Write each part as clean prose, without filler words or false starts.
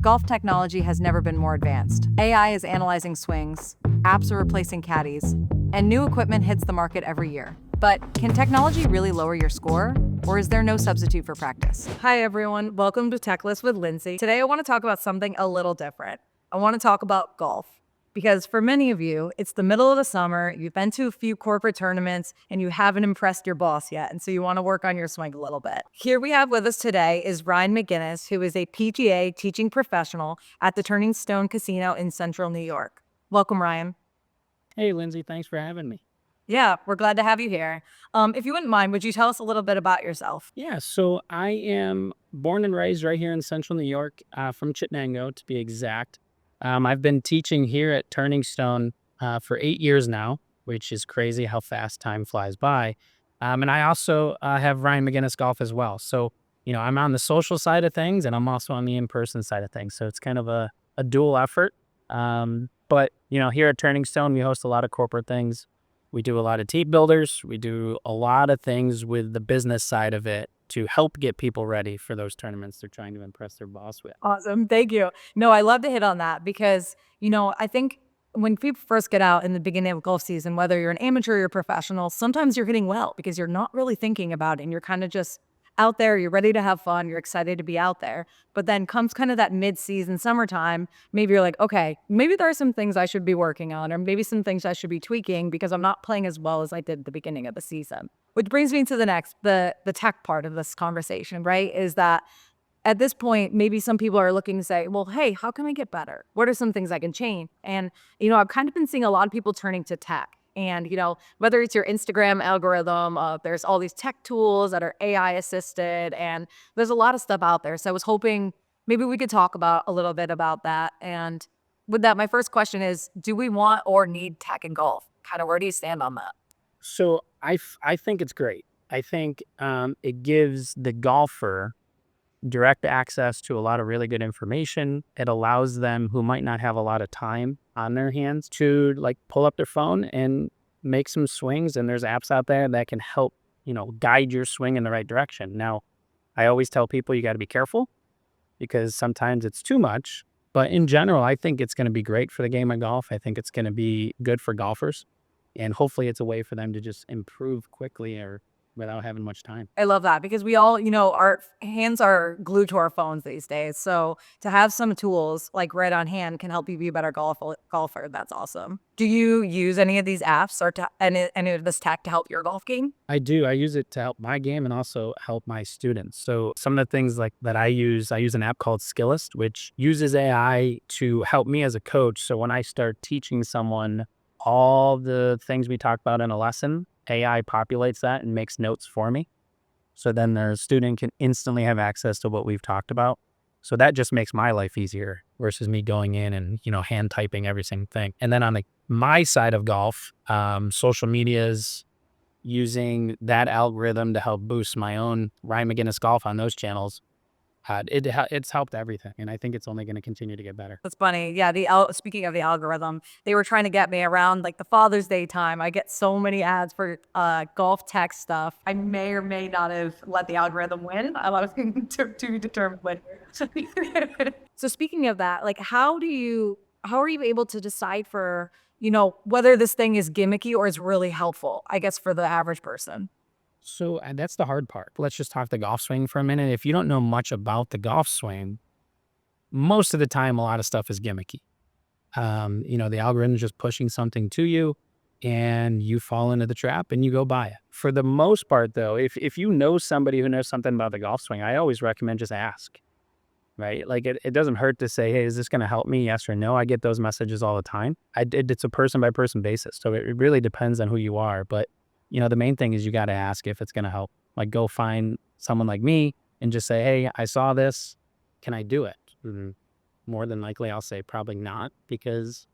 golf technology has never been more advanced. AI is analyzing swings, apps are replacing caddies, and new equipment hits the market every year. But can technology really lower your score? Or is there no substitute for practice? Hi, everyone. Welcome to Techless with Lindsay. Today, I want to talk about something a little different. I want to talk about golf. Because for many of you, it's the middle of the summer, you've been to a few corporate tournaments, and you haven't impressed your boss yet, and so you want to work on your swing a little bit. Here we have with us today is Ryan McGinnis, who is a PGA Teaching Professional at the Turning Stone Casino in Central New York. Welcome, Ryan. Hey, Lindsay, thanks for having me. Yeah, we're glad to have you here. If you wouldn't mind, would you tell us a little bit about yourself? Yeah, so I am born and raised right here in Central New York, from Chittenango to be exact. I've been teaching here at Turning Stone for 8 years now, which is crazy how fast time flies by. And I also have Ryan McGinnis Golf as well. So, I'm on the social side of things and I'm also on the in-person side of things. So it's kind of a dual effort. But, here at Turning Stone, we host a lot of corporate things. We do a lot of team builders. We do a lot of things with the business side of it to help get people ready for those tournaments they're trying to impress their boss with. Awesome. Thank you. No, I love to hit on that because, I think when people first get out in the beginning of golf season, whether you're an amateur or you're a professional, sometimes you're hitting well because you're not really thinking about it and you're kind of just out there, you're ready to have fun, you're excited to be out there. But then comes kind of that mid-season summertime, maybe you're like, okay, maybe there are some things I should be working on, or maybe some things I should be tweaking because I'm not playing as well as I did at the beginning of the season. Which brings me to the tech part of this conversation, right? Is that at this point, maybe some people are looking to say, well, hey, how can I get better? What are some things I can change? And, I've kind of been seeing a lot of people turning to tech. And, whether it's your Instagram algorithm, there's all these tech tools that are AI assisted, and there's a lot of stuff out there. So I was hoping maybe we could talk about a little bit about that. And with that, my first question is, do we want or need tech in golf? Kind of where do you stand on that? So I think it's great. I think it gives the golfer direct access to a lot of really good information. It allows them who might not have a lot of time on their hands to pull up their phone and make some swings. And there's apps out there that can help, guide your swing in the right direction. Now, I always tell people you got to be careful because sometimes it's too much. But in general, I think it's going to be great for the game of golf. I think it's going to be good for golfers. And hopefully it's a way for them to just improve quickly or without having much time. I love that because we all, our hands are glued to our phones these days. So to have some tools like right on hand can help you be a better golfer. That's awesome. Do you use any of these apps or any of this tech to help your golf game? I do. I use it to help my game and also help my students. So some of the things that I use an app called Skillist, which uses AI to help me as a coach. So when I start teaching someone all the things we talk about in a lesson, AI populates that and makes notes for me. So then their student can instantly have access to what we've talked about. So that just makes my life easier versus me going in and, hand typing every single thing. And then on my side of golf, social medias, using that algorithm to help boost my own Ryan McGinnis Golf on those channels. It's helped everything, and I think it's only going to continue to get better. That's funny. Yeah, speaking of the algorithm, they were trying to get me around the Father's Day time. I get so many ads for golf tech stuff. I may or may not have let the algorithm win. I was to determine when. So speaking of that, how are you able to decide for whether this thing is gimmicky or is really helpful? I guess for the average person. So and that's the hard part. Let's just talk the golf swing for a minute. If you don't know much about the golf swing, most of the time, a lot of stuff is gimmicky. The algorithm is just pushing something to you and you fall into the trap and you go buy it. For the most part, though, if you know somebody who knows something about the golf swing, I always recommend just ask, right? It doesn't hurt to say, hey, is this going to help me? Yes or no. I get those messages all the time. It's a person by person basis. So it really depends on who you are. But the main thing is you got to ask if it's going to help. Go find someone like me and just say, hey, I saw this. Can I do it? Mm-hmm. More than likely, I'll say probably not because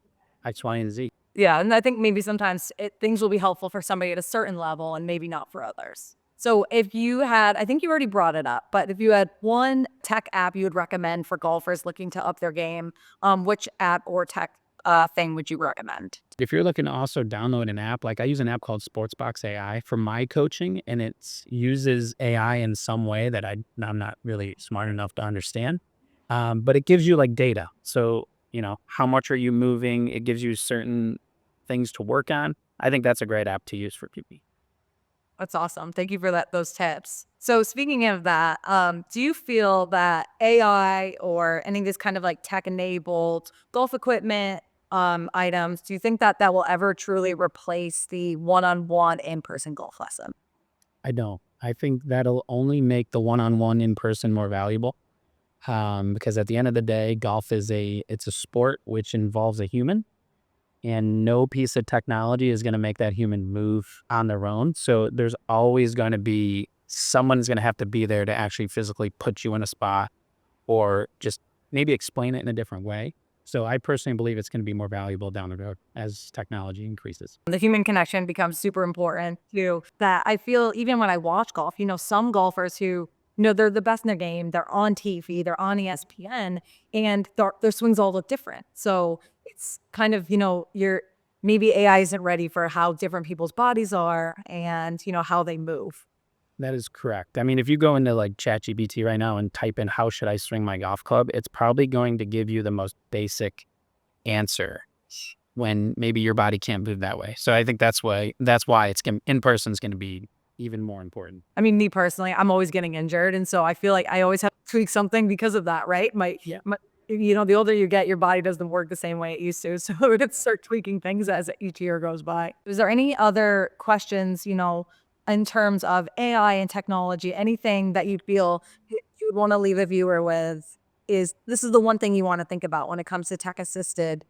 X, Y, and Z. Yeah, and I think maybe sometimes things will be helpful for somebody at a certain level and maybe not for others. So if you had, I think you already brought it up, but if you had one tech app you would recommend for golfers looking to up their game, which app or tech thing would you recommend? If you're looking to also download an app, I use an app called Sportsbox AI for my coaching, and it uses AI in some way that I'm not really smart enough to understand. But it gives you like data. So, how much are you moving? It gives you certain things to work on. I think that's a great app to use for QB. That's awesome. Thank you for those tips. So speaking of that, do you feel that AI or any of this kind of like tech-enabled golf equipment items, do you think that that will ever truly replace the one-on-one in-person golf lesson? I don't. I think that'll only make the one-on-one in person more valuable. Because at the end of the day, golf it's a sport which involves a human, and no piece of technology is going to make that human move on their own. So there's always going to be someone's going to have to be there to actually physically put you in a spot or just maybe explain it in a different way. So I personally believe it's going to be more valuable down the road as technology increases. The human connection becomes super important too. That I feel even when I watch golf, some golfers who, they're the best in their game, they're on TV, they're on ESPN, and their swings all look different. So it's kind of, you're maybe AI isn't ready for how different people's bodies are and, how they move. That is correct. I mean, if you go into like ChatGPT right now and type in how should I swing my golf club, it's probably going to give you the most basic answer when maybe your body can't move that way. So I think that's why in person is going to be even more important. I mean, me personally, I'm always getting injured, and so I feel like I always have to tweak something because of that, right? Yeah. The older you get, your body doesn't work the same way it used to, so we would start tweaking things as each year goes by. Is there any other questions, in terms of AI and technology, anything that you feel you would want to leave a viewer with? Is this is the one thing you want to think about when it comes to tech assisted,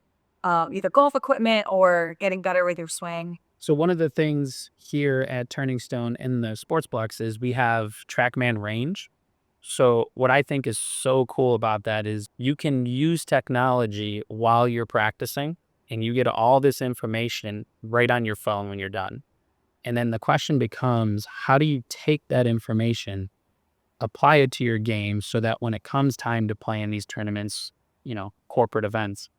either golf equipment or getting better with your swing? So one of the things here at Turning Stone in the sports blocks is we have TrackMan range. So what I think is so cool about that is you can use technology while you're practicing and you get all this information right on your phone when you're done. And then the question becomes, how do you take that information, apply it to your game so that when it comes time to play in these tournaments, corporate events,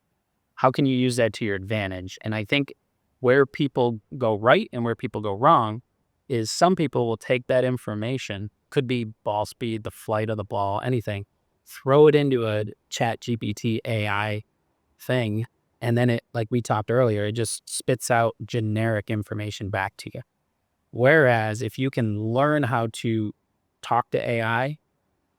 how can you use that to your advantage? And I think where people go right and where people go wrong is some people will take that information, could be ball speed, the flight of the ball, anything, throw it into a chat GPT AI thing. And then it, like we talked earlier, it just spits out generic information back to you. Whereas if you can learn how to talk to AI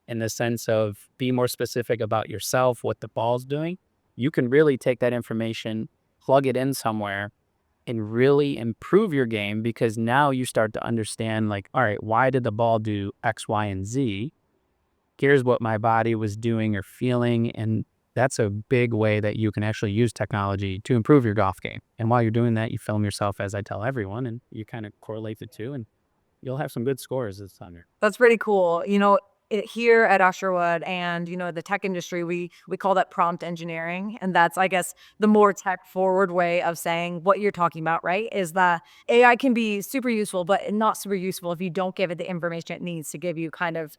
in the sense of be more specific about yourself, what the ball's doing, you can really take that information, plug it in somewhere, and really improve your game because now you start to understand, like, all right, why did the ball do X, Y, and Z? Here's what my body was doing or feeling. And that's a big way that you can actually use technology to improve your golf game. And while you're doing that, you film yourself, as I tell everyone, and you kind of correlate the two, and you'll have some good scores this summer. That's pretty cool. Here at Usherwood and the tech industry, we call that prompt engineering, and that's I guess the more tech forward way of saying what you're talking about, right? Is that AI can be super useful, but not super useful if you don't give it the information it needs to give you kind of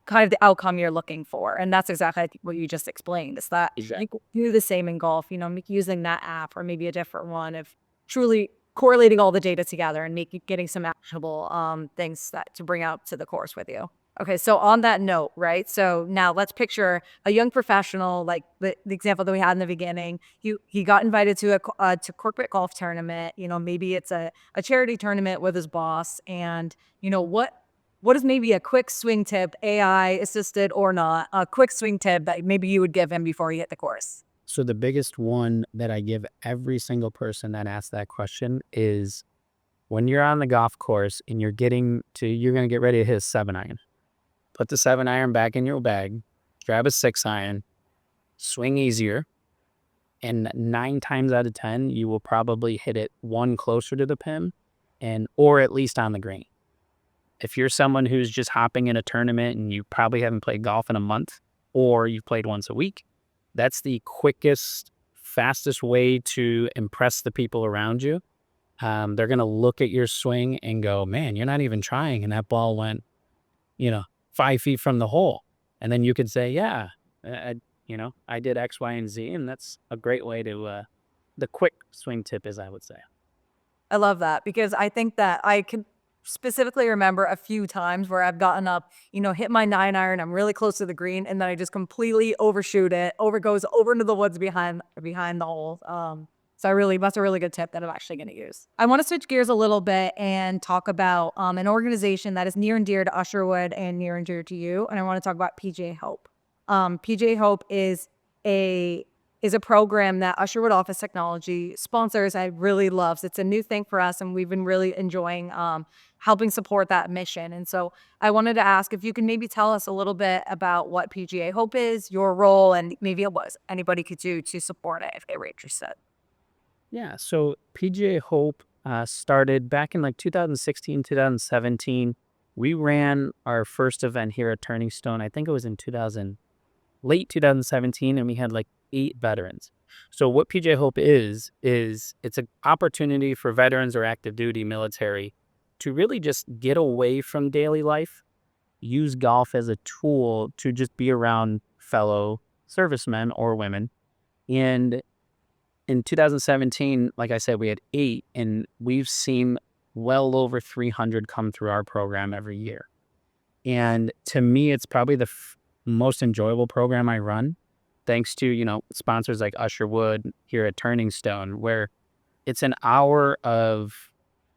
the outcome you're looking for. And that's exactly I think what you just explained. Is that Exactly. like do the same in golf, using that app or maybe a different one of truly correlating all the data together and getting some actionable things that to bring out to the course with you. Okay, so on that note, right? So now let's picture a young professional, like the example that we had in the beginning. He got invited to to corporate golf tournament. Maybe it's a charity tournament with his boss, and what is maybe a quick swing tip, AI assisted or not, a quick swing tip that maybe you would give him before he hit the course? So the biggest one that I give every single person that asks that question is when you're on the golf course and you're going to get ready to hit a 7-iron. Put the 7-iron back in your bag, grab a 6-iron, swing easier, and 9 times out of 10, you will probably hit it one closer to the pin or at least on the green. If you're someone who's just hopping in a tournament and you probably haven't played golf in a month or you've played once a week, that's the quickest, fastest way to impress the people around you. They're going to look at your swing and go, man, you're not even trying. And that ball went, you know, 5 feet from the hole. And then you could say, yeah, I did X, Y, and Z. And that's a great way the quick swing tip is, I would say. I love that because I think that I could specifically remember a few times where I've gotten up, hit my 9 iron, I'm really close to the green, and then I just completely overshoot it, goes over into the woods behind the hole. So that's a really good tip that I'm actually going to use. I want to switch gears a little bit and talk about an organization that is near and dear to Usherwood and near and dear to you, and I want to talk about PGA Hope. PGA Hope is a program that Usherwood Office Technology sponsors. I really loves. It's a new thing for us, and we've been really enjoying helping support that mission. And so I wanted to ask if you can maybe tell us a little bit about what PGA Hope is, your role, and maybe what anybody could do to support it if they were interested. Yeah, so PGA Hope started back in like 2016, 2017. We ran our first event here at Turning Stone. I think it was in late 2017, and we had like 8 veterans. So what PGA Hope is it's an opportunity for veterans or active duty military to really just get away from daily life, use golf as a tool to just be around fellow servicemen or women. And in 2017, like I said, we had 8, and we've seen well over 300 come through our program every year. And to me, it's probably the most enjoyable program I run, thanks to, sponsors like Usherwood here at Turning Stone, where it's an hour of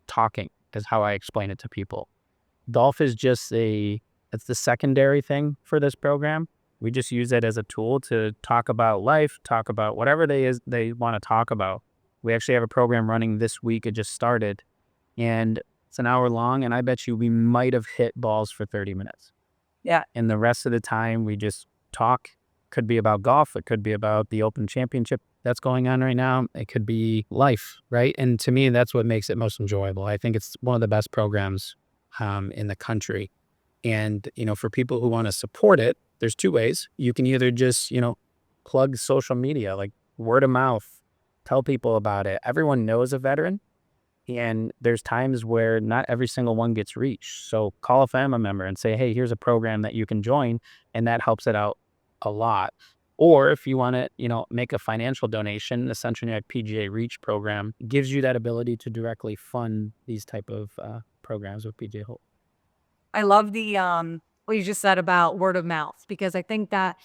talking, is how I explain it to people. Golf is just it's the secondary thing for this program. We just use it as a tool to talk about life, talk about whatever they want to talk about. We actually have a program running this week. It just started, and it's an hour long, and I bet you we might have hit balls for 30 minutes. Yeah. And the rest of the time we just talk. Could be about golf. It could be about the Open Championship that's going on right now. It could be life, right? And to me, that's what makes it most enjoyable. I think it's one of the best programs in the country. And, for people who want to support it, there's 2 ways. You can either just, plug social media, like word of mouth, tell people about it. Everyone knows a veteran, and there's times where not every single one gets reached. So call a family member and say, hey, here's a program that you can join, and that helps it out a lot. Or if you want to, make a financial donation, the Central United PGA Reach program gives you that ability to directly fund these type of programs with PGA Hope. I love the what you just said about word of mouth, because I think that,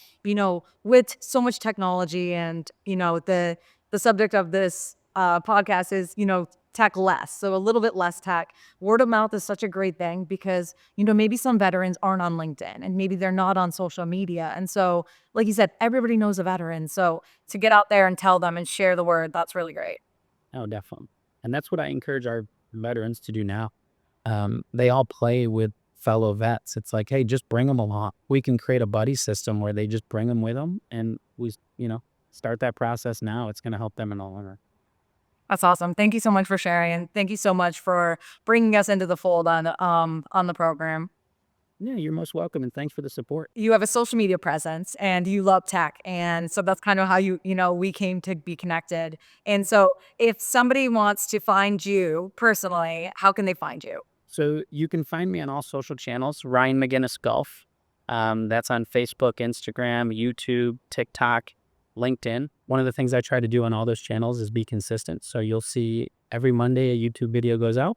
with so much technology and, the subject of this podcast is, tech less. So a little bit less tech. Word of mouth is such a great thing because, maybe some veterans aren't on LinkedIn and maybe they're not on social media. And so, like you said, everybody knows a veteran. So to get out there and tell them and share the word, that's really great. Oh, definitely. And that's what I encourage our veterans to do now. They all play with fellow vets. It's like, hey, just bring them along. We can create a buddy system where they just bring them with them, and we, start that process now. It's going to help them in the long run. That's awesome. Thank you so much for sharing, and thank you so much for bringing us into the fold on the program. Yeah, you're most welcome, and thanks for the support. You have a social media presence and you love tech, and so that's kind of how we came to be connected. And so if somebody wants to find you personally, how can they find you? So you can find me on all social channels, Ryan McGinnis Golf. That's on Facebook, Instagram, YouTube, TikTok, LinkedIn. One of the things I try to do on all those channels is be consistent. So you'll see every Monday a YouTube video goes out.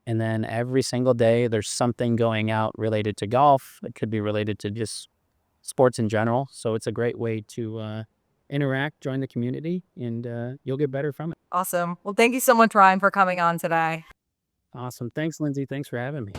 And then every single day there's something going out related to golf. It could be related to just sports in general. So it's a great way to interact, join the community, and you'll get better from it. Awesome. Well, thank you so much, Ryan, for coming on today. Awesome. Thanks, Lindsay. Thanks for having me.